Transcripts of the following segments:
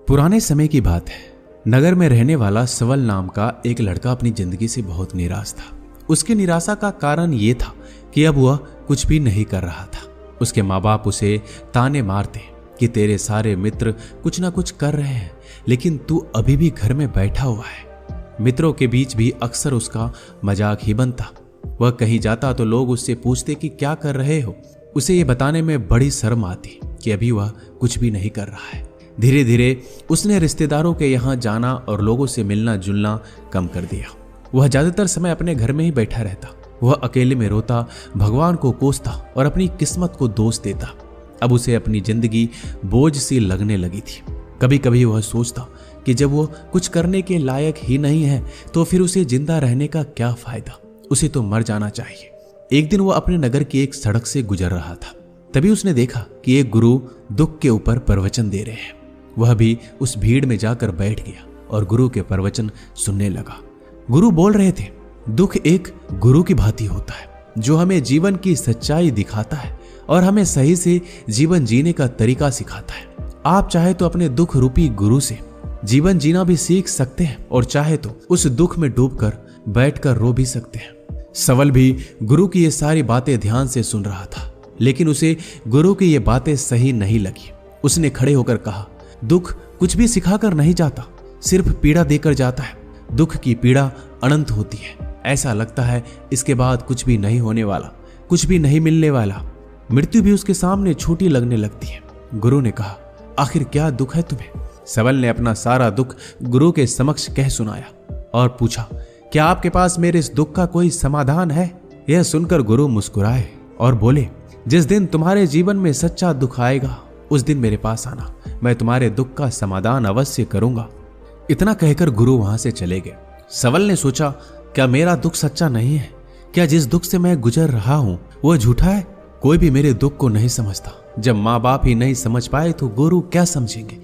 पुराने समय की बात है। नगर में रहने वाला सवल नाम का एक लड़का अपनी जिंदगी से बहुत निराश था। उसकी निराशा का कारण ये था कि अब वह कुछ भी नहीं कर रहा था। उसके माँ बाप उसे ताने मारते कि तेरे सारे मित्र कुछ ना कुछ कर रहे हैं, लेकिन तू अभी भी घर में बैठा हुआ है। मित्रों के बीच भी अक्सर उसका मजाक ही बनता। वह कहीं जाता तो लोग उससे पूछते कि क्या कर रहे हो। उसे ये बताने में बड़ी शर्म आती कि अभी वह कुछ भी नहीं कर रहा है। धीरे धीरे उसने रिश्तेदारों के यहाँ जाना और लोगों से मिलना जुलना कम कर दिया। वह ज्यादातर समय अपने घर में ही बैठा रहता। वह अकेले में रोता, भगवान को कोसता और अपनी किस्मत को दोष देता। अब उसे अपनी जिंदगी बोझ सी लगने लगी थी। कभी कभी वह सोचता कि जब वो कुछ करने के लायक ही नहीं है तो फिर उसे जिंदा रहने का क्या फायदा, उसे तो मर जाना चाहिए। एक दिन वो अपने नगर की एक सड़क से गुजर रहा था। तभी उसने देखा कि एक गुरु दुख के ऊपर प्रवचन दे रहे हैं। वह भी उस भीड़ में जाकर बैठ गया और गुरु के प्रवचन सुनने लगा। गुरु बोल रहे थे, दुख एक गुरु की भांति होता है जो हमें जीवन की सच्चाई दिखाता है और हमें सही से जीवन जीने का तरीका सिखाता है। आप चाहे तो अपने दुख रूपी गुरु से जीवन जीना भी सीख सकते हैं और चाहे तो उस दुख में डूबकर बैठकर रो भी सकते हैं। सवल भी गुरु की ये सारी बातें ध्यान से सुन रहा था, लेकिन उसे गुरु की ये बातें सही नहीं लगी। उसने खड़े होकर कहा, दुख कुछ भी सिखाकर नहीं जाता, सिर्फ पीड़ा देकर जाता है। दुख की पीड़ा अनंत होती है। ऐसा लगता है इसके बाद कुछ भी नहीं होने वाला, कुछ भी नहीं मिलने वाला। मृत्यु भी उसके सामने छोटी लगने लगती है। गुरु ने कहा, आखिर क्या दुख है तुम्हें? सवल ने अपना सारा दुख गुरु के समक्ष कह सुनाया और पूछा, क्या आपके पास मेरे इस दुख का कोई समाधान है? यह सुनकर गुरु मुस्कुराए और बोले, जिस दिन तुम्हारे जीवन में सच्चा दुख आएगा उस दिन मेरे पास आना, मैं तुम्हारे दुख का समाधान अवश्य करूंगा। इतना कहकर गुरु वहां से चले गए। सवल ने सोचा, क्या मेरा दुख सच्चा नहीं है? क्या जिस दुख से मैं गुजर रहा हूं वह झूठा है? कोई भी मेरे दुख को नहीं समझता। जब माँ बाप ही नहीं समझ पाए तो गुरु क्या समझेंगे?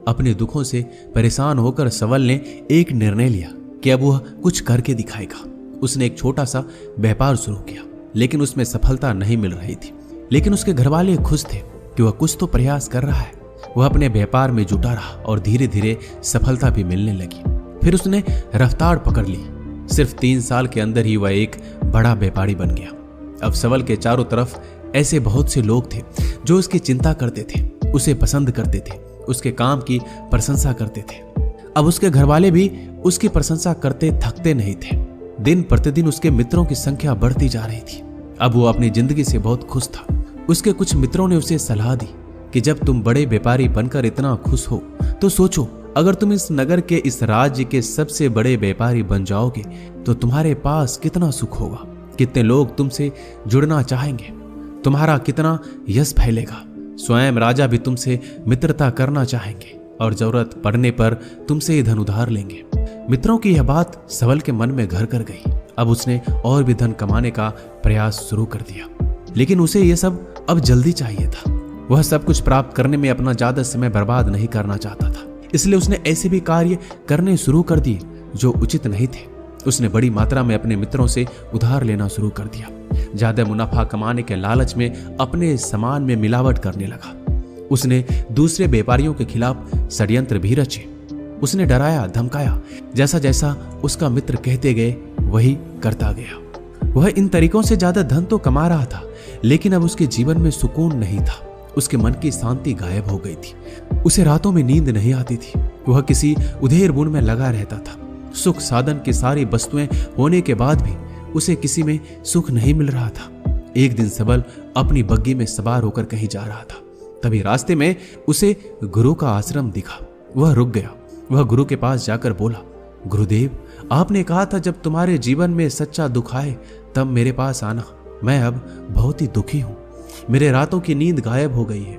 अपने दुखों से परेशान होकर सवल ने एक निर्णय लिया कि अब वह कुछ करके दिखाएगा। उसने एक छोटा सा व्यापार शुरू किया, लेकिन उसमें सफलता नहीं मिल रही थी। लेकिन उसके घरवाले खुश थे कि वह कुछ तो प्रयास कर रहा है। वह अपने व्यापार में जुटा रहा और धीरे धीरे सफलता भी मिलने लगी। फिर उसने रफ्तार पकड़ ली। सिर्फ 3 साल के अंदर ही वह एक बड़ा व्यापारी बन गया। अब सवल के चारों तरफ ऐसे बहुत से लोग थे जो उसकी चिंता करते थे, उसे पसंद करते थे, उसके काम की प्रशंसा करते थे। अब उसके घरवाले भी उसकी प्रशंसा करते थकते नहीं थे। दिन प्रतिदिन उसके मित्रों की संख्या बढ़ती जा रही थी। अब वो अपनी जिंदगी से बहुत खुश था। उसके कुछ मित्रों ने उसे सलाह दी कि जब तुम बड़े व्यापारी बनकर इतना खुश हो तो सोचो, अगर तुम इस नगर के, इस राज्य के सबसे बड़े व्यापारी बन जाओगे तो तुम्हारे पास कितना सुख होगा, कितने लोग तुमसे जुड़ना चाहेंगे, तुम्हारा कितना यश फैलेगा। स्वयं राजा भी तुमसे मित्रता करना चाहेंगे और जरूरत पड़ने पर तुमसे ही धन उधार लेंगे। मित्रों की यह बात सवल के मन में घर कर गई। अब उसने और भी धन कमाने का प्रयास शुरू कर दिया, लेकिन उसे यह सब अब जल्दी चाहिए था। वह सब कुछ प्राप्त करने में अपना ज्यादा समय बर्बाद नहीं करना चाहता था। इसलिए उसने ऐसे भी कार्य करने शुरू कर दिए जो उचित नहीं थे। उसने बड़ी मात्रा में अपने मित्रों से उधार लेना शुरू कर दिया। ज्यादा मुनाफा कमाने के लालच में अपने सामान में मिलावट करने लगा। उसने दूसरे व्यापारियों के खिलाफ षड्यंत्र भी रचे। उसने डराया, धमकाया। जैसा जैसा उसका मित्र कहते गए वही करता गया। वह इन तरीकों से ज्यादा धन तो कमा रहा था, लेकिन अब उसके जीवन में सुकून नहीं था। उसके मन की शांति गायब हो गई थी। उसे रातों में नींद नहीं आती थी। वह किसी उधेड़ बुन में लगा रहता था। सुख साधन की सारी वस्तुएं होने के बाद भी उसे किसी में सुख नहीं मिल रहा था। एक दिन सबल अपनी बग्गी में सवार होकर कहीं जा रहा था। तभी रास्ते में उसे गुरु का आश्रम दिखा। वह रुक गया। वह गुरु के पास जाकर बोला, गुरुदेव, आपने कहा था जब तुम्हारे जीवन में सच्चा दुख आए तब मेरे पास आना। मैं अब बहुत ही दुखी हूं। मेरे रातों की नींद गायब हो गई है।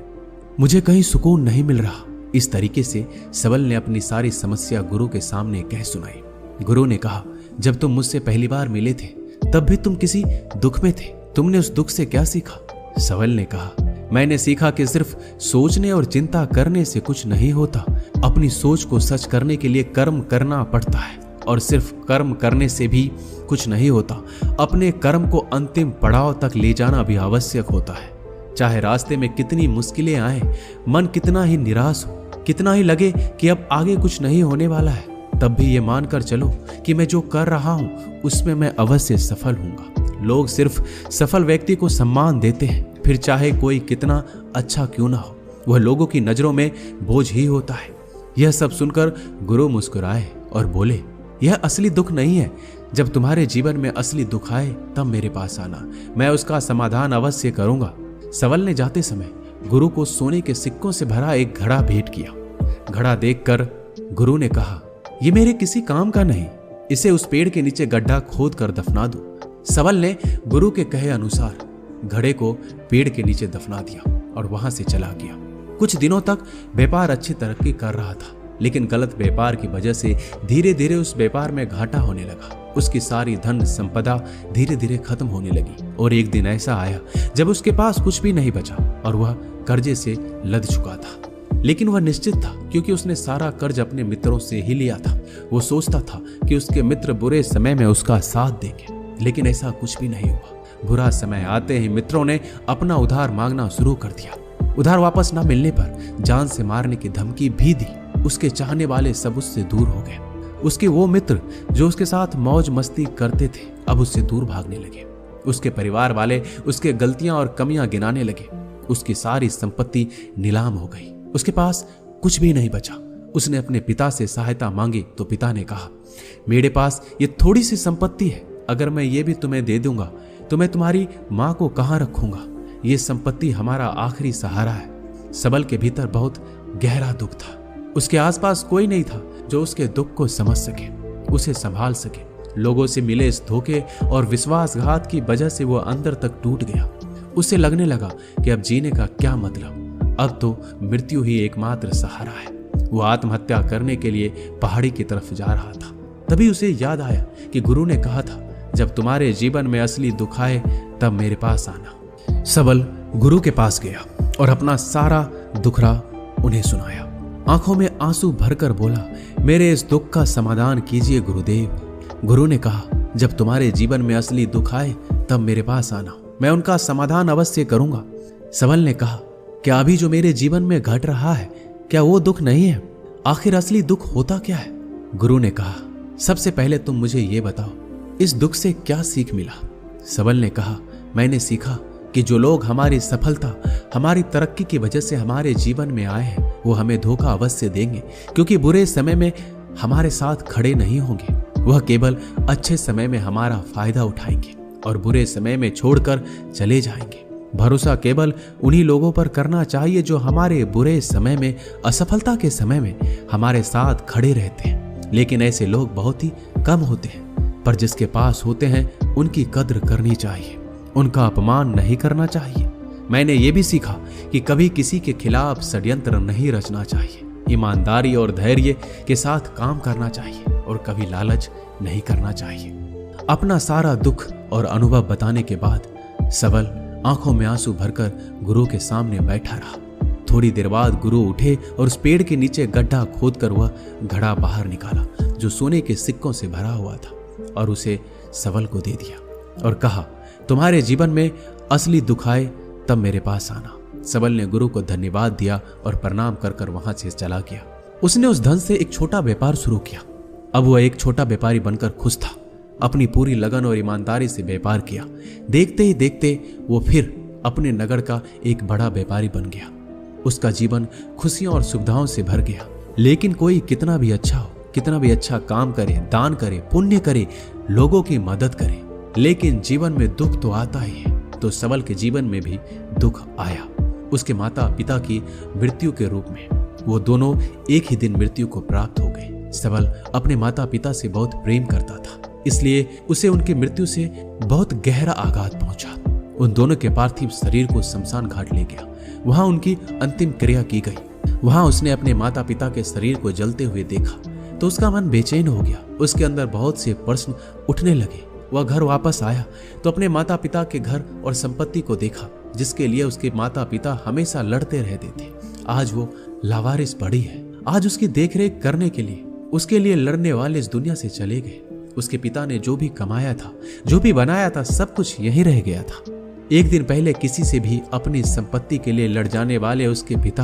मुझे कहीं सुकून नहीं मिल रहा। इस तरीके से सबल ने अपनी सारी समस्या गुरु के सामने कह सुनाई। गुरु ने कहा, जब तुम मुझसे पहली बार मिले थे तब भी तुम किसी दुख में थे। तुमने उस दुख से क्या सीखा? सबल ने कहा, मैंने सीखा कि सिर्फ सोचने और चिंता करने से कुछ नहीं होता। अपनी सोच को सच करने के लिए कर्म करना पड़ता है और सिर्फ कर्म करने से भी कुछ नहीं होता। अपने कर्म को अंतिम पड़ाव तक ले जाना भी आवश्यक होता है। चाहे रास्ते में कितनी मुश्किलें आए, मन कितना ही निराश हो, कितना ही लगे कि अब आगे कुछ नहीं होने वाला है, तब भी ये मानकर चलो कि मैं जो कर रहा हूं उसमें मैं अवश्य सफल हूंगा। लोग सिर्फ सफल व्यक्ति को सम्मान देते हैं, फिर चाहे कोई कितना अच्छा क्यों ना हो, वह लोगों की नजरों में बोझ ही होता है। यह सब सुनकर गुरु मुस्कुराए और बोले, यह असली दुख नहीं है। जब तुम्हारे जीवन में असली दुख आए तब मेरे पास आना, मैं उसका समाधान अवश्य करूंगा। सवल ने जाते समय गुरु को सोने के सिक्कों से भरा एक घड़ा भेंट किया। घड़ा देखकर गुरु ने कहा, यह मेरे किसी काम का नहीं, इसे उस पेड़ के नीचे गड्ढा खोद कर दफना दो। सवल ने गुरु के कहे अनुसार घड़े को पेड़ के नीचे दफना दिया और वहां से चला गया। कुछ दिनों तक व्यापार अच्छी तरक्की कर रहा था, लेकिन गलत व्यापार की वजह से धीरे धीरे उस व्यापार में घाटा होने लगा। उसकी सारी धन संपदा धीरे धीरे खत्म होने लगी और एक दिन ऐसा आया जब उसके पास कुछ भी नहीं बचा और वह कर्जे से लद चुका था। लेकिन वह निश्चित था, क्योंकि उसने सारा कर्ज अपने मित्रों से ही लिया था। वो सोचता था कि उसके मित्र बुरे समय में उसका साथ देंगे, लेकिन ऐसा कुछ भी नहीं हुआ। बुरा समय आते ही मित्रों ने अपना उधार मांगना शुरू कर दिया। उधार वापस न मिलने पर जान से मारने की धमकी भी दी। उसके चाहने वाले सब उससे दूर हो गए। उसके वो मित्र जो उसके साथ मौज मस्ती करते थे अब उससे दूर भागने लगे। उसके परिवार वाले उसके गलतियां और कमियां गिनाने लगे। उसकी सारी संपत्ति नीलाम हो गई, उसके पास कुछ भी नहीं बचा। उसने अपने पिता से सहायता मांगी तो पिता ने कहा, मेरे पास ये थोड़ी सी संपत्ति है, अगर मैं ये भी तुम्हें दे दूंगा तो मैं तुम्हारी माँ को कहाँ रखूंगा। ये संपत्ति हमारा आखिरी सहारा है। सबल के भीतर बहुत गहरा दुख था। उसके आसपास कोई नहीं था जो उसके दुख को समझ सके, उसे संभाल सके। लोगों से मिले इस धोखे और विश्वासघात की वजह से वो अंदर तक टूट गया। उसे लगने लगा कि अब जीने का क्या मतलब, अब तो मृत्यु ही एकमात्र सहारा है। वो आत्महत्या करने के लिए पहाड़ी की तरफ जा रहा था। तभी उसे याद आया कि गुरु ने कहा था, जब तुम्हारे जीवन में असली दुख आए तब मेरे पास आना। सबल गुरु के पास गया और अपना सारा दुखड़ा उन्हें सुनाया। आंखों में आंसू भरकर बोला, मेरे इस दुख का समाधान कीजिए गुरुदेव। गुरु ने कहा, जब तुम्हारे जीवन में असली दुख आए तब मेरे पास आना, मैं उनका समाधान अवश्य करूंगा। सबल ने कहा, क्या अभी जो मेरे जीवन में घट रहा है क्या वो दुख नहीं है? आखिर असली दुख होता क्या है? गुरु ने कहा, सबसे पहले तुम मुझे ये बताओ, इस दुख से क्या सीख मिला? सबल ने कहा, मैंने सीखा कि जो लोग हमारी सफलता, हमारी तरक्की की वजह से हमारे जीवन में आए हैं वो हमें धोखा अवश्य देंगे, क्योंकि बुरे समय में हमारे साथ खड़े नहीं होंगे। वह केवल अच्छे समय में हमारा फायदा उठाएंगे और बुरे समय में छोड़कर चले जाएंगे। भरोसा केवल उन्हीं लोगों पर करना चाहिए जो हमारे बुरे समय में, असफलता के समय में हमारे साथ खड़े रहते हैं। लेकिन ऐसे लोग बहुत ही कम होते हैं, पर जिसके पास होते हैं उनकी कद्र करनी चाहिए, उनका अपमान नहीं करना चाहिए। मैंने ये भी सीखा कि कभी किसी के खिलाफ षड्यंत्र नहीं रचना चाहिए, ईमानदारी और धैर्य के साथ काम करना चाहिए और कभी लालच नहीं करना चाहिए। अपना सारा दुख और अनुभव बताने के बाद सबल आंखों में आंसू भरकर गुरु के सामने बैठा रहा। थोड़ी देर बाद गुरु उठे और उस पेड़ के नीचे गड्ढा खोदकर वह घड़ा बाहर निकाला जो सोने के सिक्कों से भरा हुआ था और उसे सबल को दे दिया और कहा, तुम्हारे जीवन में असली दुख आए तब मेरे पास आना। सबल ने गुरु को धन्यवाद दिया और प्रणाम कर कर वहां से चला गया। उसने उस धन से एक छोटा व्यापार शुरू किया। अब वह एक छोटा व्यापारी बनकर खुश था। अपनी पूरी लगन और ईमानदारी से व्यापार किया। देखते ही देखते वो फिर अपने नगर का एक बड़ा व्यापारी बन गया। उसका जीवन खुशियों और सुविधाओं से भर गया। लेकिन कोई कितना भी अच्छा हो, कितना भी अच्छा काम करे, दान करे, पुण्य करे, लोगों की मदद करे, लेकिन जीवन में दुख तो आता ही है। तो सबल के जीवन में भी दुख आया, उसके माता पिता की मृत्यु के रूप में। वो दोनों एक ही दिन मृत्यु को प्राप्त हो गए। सबल अपने माता पिता से बहुत प्रेम करता था, इसलिए उसे उनकी मृत्यु से बहुत गहरा आघात पहुंचा। उन दोनों के पार्थिव शरीर को शमशान घाट ले गया। वहां उनकी अंतिम क्रिया की गई। वहां उसने अपने माता पिता के शरीर को जलते हुए देखा तो उसका मन बेचैन हो गया। उसके अंदर बहुत से प्रश्न उठने लगे। वह घर वापस आया तो अपने माता पिता के घर और संपत्ति को देखा जिसके लिए उसके माता पिता हमेशा लड़ते रहते थे। आज वो लावारिस पड़ी है। आज उसकी देखरेख करने के लिए उसके लिए लड़ने वाले इस दुनिया से चले गए। उसके पिता ने जो भी कमाया था, जो भी बनाया था, सब कुछ यहीं रह गया था। एक दिन पहले किसी से भी अपनी संपत्ति के लिए लड़ जाने वाले उसके पिता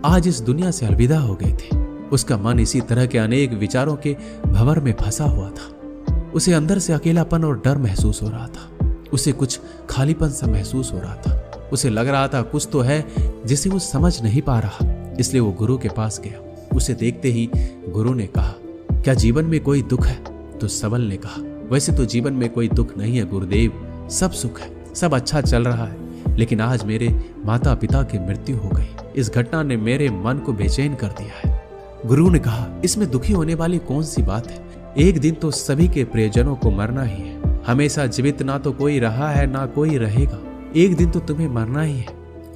आज इस दुनिया से अलविदा हो गए थे। उसका मन इसी तरह के अनेक विचारों के भंवर में फंसा हुआ था। उसे अंदर से अकेलापन और डर महसूस हो रहा था। उसे कुछ खालीपन सा महसूस हो रहा था। उसे लग रहा था कुछ तो है जिसे वो समझ नहीं पा रहा। इसलिए वो गुरु के पास गया। उसे देखते ही गुरु ने कहा, क्या जीवन में कोई दुख है? तो सबल ने कहा, वैसे तो जीवन में कोई दुख नहीं है गुरुदेव, सब सुख है, सब अच्छा चल रहा है। लेकिन आज मेरे माता पिता की मृत्यु हो गई। इस घटना ने मेरे मन को बेचैन कर दिया है। गुरु ने कहा, इसमें दुखी होने वाली कौन सी बात है? एक दिन तो सभी के प्रियजनों को मरना ही है। हमेशा जीवित ना तो कोई रहा है ना कोई रहेगा। एक दिन तो तुम्हें मरना ही है।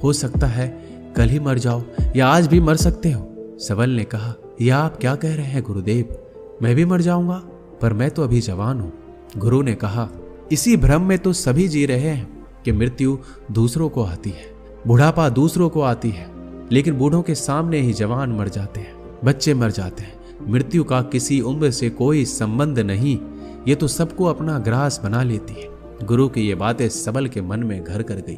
हो सकता है कल ही मर जाओ या आज भी मर सकते हो। सबल ने कहा, यह आप क्या कह रहे हैं गुरुदेव? मैं भी मर जाऊंगा, पर मैं तो अभी जवान हूं। गुरु ने कहा, इसी भ्रम में तो सभी जी रहे हैं कि मृत्यु दूसरों को आती है, बुढ़ापा दूसरों को आती है, लेकिन बूढ़ों के सामने ही जवान मर जाते हैं, बच्चे मर जाते हैं। मृत्यु का किसी उम्र से कोई संबंध नहीं, ये तो सबको अपना ग्रास बना लेती है। गुरु की ये बातें सबल के मन में घर कर गई।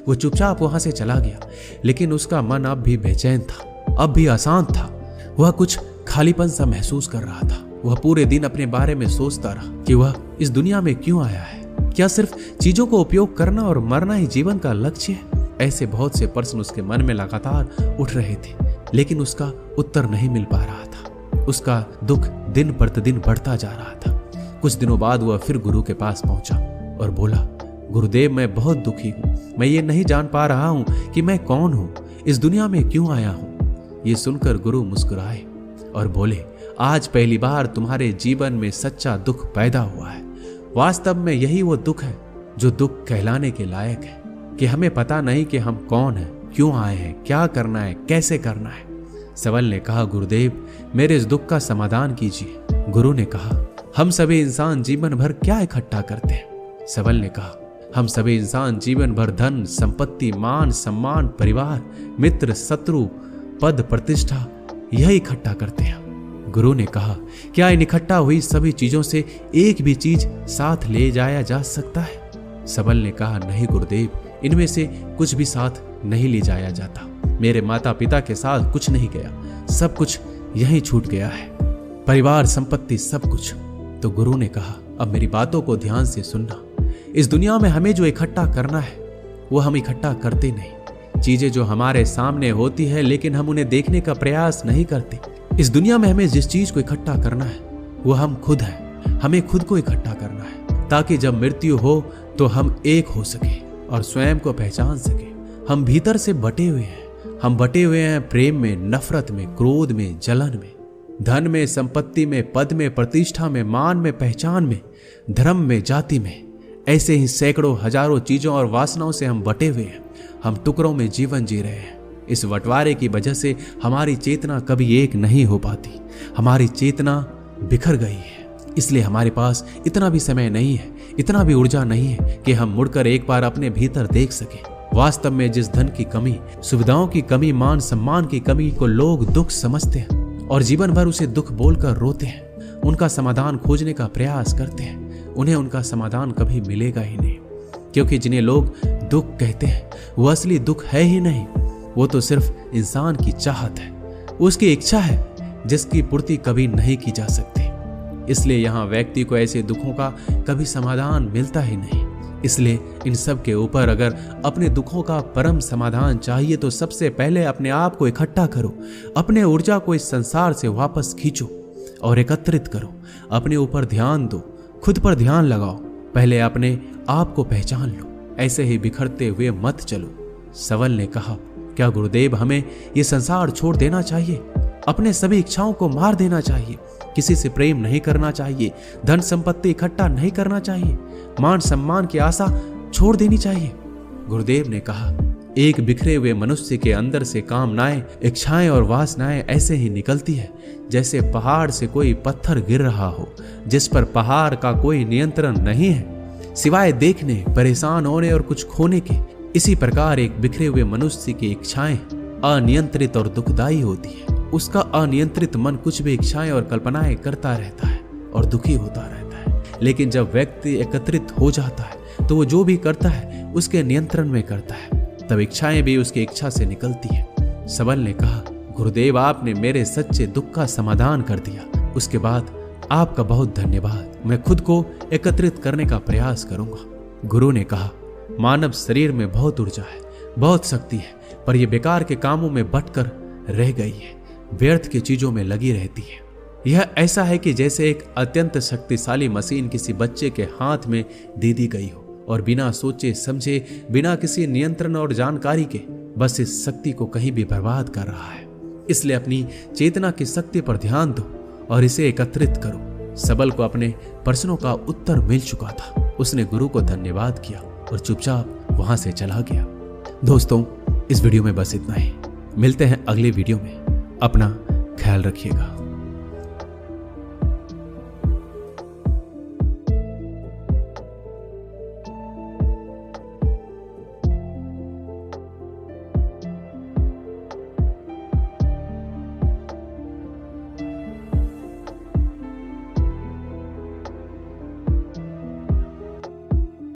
वो चुपचाप वहां से चला गया, लेकिन उसका मन अब भी बेचैन था, अब भी अशांत था। वह कुछ खालीपन सा महसूस कर रहा था। वह पूरे दिन अपने बारे में सोचता रहा कि वह इस दुनिया में क्यों आया है। क्या सिर्फ चीजों को उपयोग करना और मरना ही जीवन का लक्ष्य है? ऐसे बहुत से प्रश्न उसके मन में लगातार उठ रहे थे, लेकिन उसका उत्तर नहीं मिल पा रहा था। उसका दुख दिन प्रतिदिन बढ़ता जा रहा था। कुछ दिनों बाद वह फिर गुरु के पास पहुंचा और बोला, गुरुदेव मैं बहुत दुखी हूं। मैं ये नहीं जान पा रहा हूं कि मैं कौन हूं, इस दुनिया में क्यों आया हूं। ये सुनकर गुरु मुस्कुराए और बोले, आज पहली बार तुम्हारे जीवन में सच्चा दुख पैदा हुआ है। वास्तव में यही वो दुख है जो दुख कहलाने के लायक है, कि हमें पता नहीं कि हम कौन हैं, क्यों आए हैं, क्या करना है, कैसे करना है। सबल ने कहा, गुरुदेव मेरे इस दुख का समाधान कीजिए। गुरु ने कहा, हम सभी इंसान जीवन भर क्या इकट्ठा करते हैं? सबल ने कहा, हम सभी इंसान जीवन भर धन, संपत्ति, मान, सम्मान, परिवार, मित्र, शत्रु, पद, प्रतिष्ठा यही इकट्ठा करते हैं। गुरु ने कहा, क्या इन इकट्ठा हुई सभी चीजों से एक भी चीज साथ ले जाया जा सकता है? सबल ने कहा, नहीं गुरुदेव, इनमें से कुछ भी साथ नहीं ले जाया जाता। मेरे माता पिता के साथ कुछ नहीं गया, सब कुछ यहीं छूट गया है, परिवार, संपत्ति, सब कुछ। तो गुरु ने कहा, अब मेरी बातों को ध्यान से सुनना। इस दुनिया में हमें जो इकट्ठा करना है वो हम इकट्ठा करते नहीं। चीजें जो हमारे सामने होती है लेकिन हम उन्हें देखने का प्रयास नहीं करते। इस दुनिया में हमें जिस चीज को इकट्ठा करना है वो हम खुद हैं। हमें खुद को इकट्ठा करना है ताकि जब मृत्यु हो तो हम एक हो सके और स्वयं को पहचान सके। हम भीतर से बटे हुए हैं। हम बटे हुए हैं प्रेम में, नफरत में, क्रोध में, जलन में, धन में, संपत्ति में, पद में, प्रतिष्ठा में, मान में, पहचान में, धर्म में, जाति में। ऐसे ही सैकड़ों हजारों चीजों और वासनाओं से हम बटे हुए हैं। हम टुकड़ों में जीवन जी रहे हैं। इस बंटवारे की वजह से हमारी चेतना कभी एक नहीं हो पाती। हमारी चेतना बिखर गई है। इसलिए हमारे पास इतना भी समय नहीं है, इतना भी ऊर्जा नहीं है कि हम मुड़कर एक बार अपने भीतर देख सकें। वास्तव में जिस धन की कमी, सुविधाओं की कमी, मान सम्मान की कमी को लोग दुख समझते हैं और जीवन भर उसे दुख बोलकर रोते हैं, उनका समाधान खोजने का प्रयास करते हैं, उन्हें उनका समाधान कभी मिलेगा ही नहीं। क्योंकि जिन्हें लोग दुख कहते हैं वो असली दुख है ही नहीं। वो तो सिर्फ इंसान की चाहत है, उसकी इच्छा है जिसकी पूर्ति कभी नहीं की जा सकती। इसलिए यहाँ व्यक्ति को ऐसे दुखों का कभी समाधान मिलता ही नहीं। इसलिए इन सब के ऊपर अगर अपने दुखों का परम समाधान चाहिए तो सबसे पहले अपने आप को इकट्ठा करो। अपने ऊर्जा को इस संसार से वापस खींचो और एकत्रित करो। अपने ऊपर ध्यान दो, खुद पर ध्यान लगाओ। पहले अपने आप को पहचान लो, ऐसे ही बिखरते हुए मत चलो। सबल ने कहा, क्या गुरुदेव हमें ये संसार छोड़ देना चाहिए? अपने सभी इच्छाओं को मार देना चाहिए? किसी से प्रेम नहीं करना चाहिए? धन संपत्ति इकट्ठा नहीं करना चाहिए? मान सम्मान की आशा छोड़ देनी चाहिए? गुरुदेव ने कहा, एक बिखरे हुए मनुष्य के अंदर से कामनाएं, इच्छाएं और वासनाएं ऐसे ही निकलती है जैसे पहाड़ से कोई पत्थर गिर रहा हो, जिस पर पहाड़ का कोई नियंत्रण नहीं है सिवाय देखने, परेशान होने और कुछ खोने के। इसी प्रकार एक बिखरे हुए मनुष्य की इच्छाएं अनियंत्रित और दुखदायी होती है। उसका अनियंत्रित मन कुछ भी इच्छाएं और कल्पनाएं करता रहता है और दुखी होता रहता है। लेकिन जब व्यक्ति एकत्रित हो जाता है तो वो जो भी करता है उसके नियंत्रण में करता है, तब इच्छाएं भी उसकी इच्छा से निकलती है। सबल ने कहा, गुरुदेव आपने मेरे सच्चे दुख का समाधान कर दिया, उसके बाद आपका बहुत धन्यवाद। मैं खुद को एकत्रित करने का प्रयास करूंगा। गुरु ने कहा, मानव शरीर में बहुत ऊर्जा है, बहुत शक्ति है, पर यह बेकार के कामों में बटकर रह गई है, व्यर्थ की चीजों में लगी रहती है। यह ऐसा है कि जैसे एक अत्यंत शक्तिशाली मशीन किसी बच्चे के हाथ में दे दी गई हो और बिना सोचे समझे, बिना किसी नियंत्रण और जानकारी के बस इस शक्ति को कहीं भी बर्बाद कर रहा है। इसलिए अपनी चेतना की शक्ति पर ध्यान दो और इसे एकत्रित करो। सबल को अपने प्रश्नों का उत्तर मिल चुका था। उसने गुरु को धन्यवाद किया और चुपचाप वहां से चला गया। दोस्तों, इस वीडियो में बस इतना ही। मिलते हैं अगले वीडियो में। अपना ख्याल रखिएगा।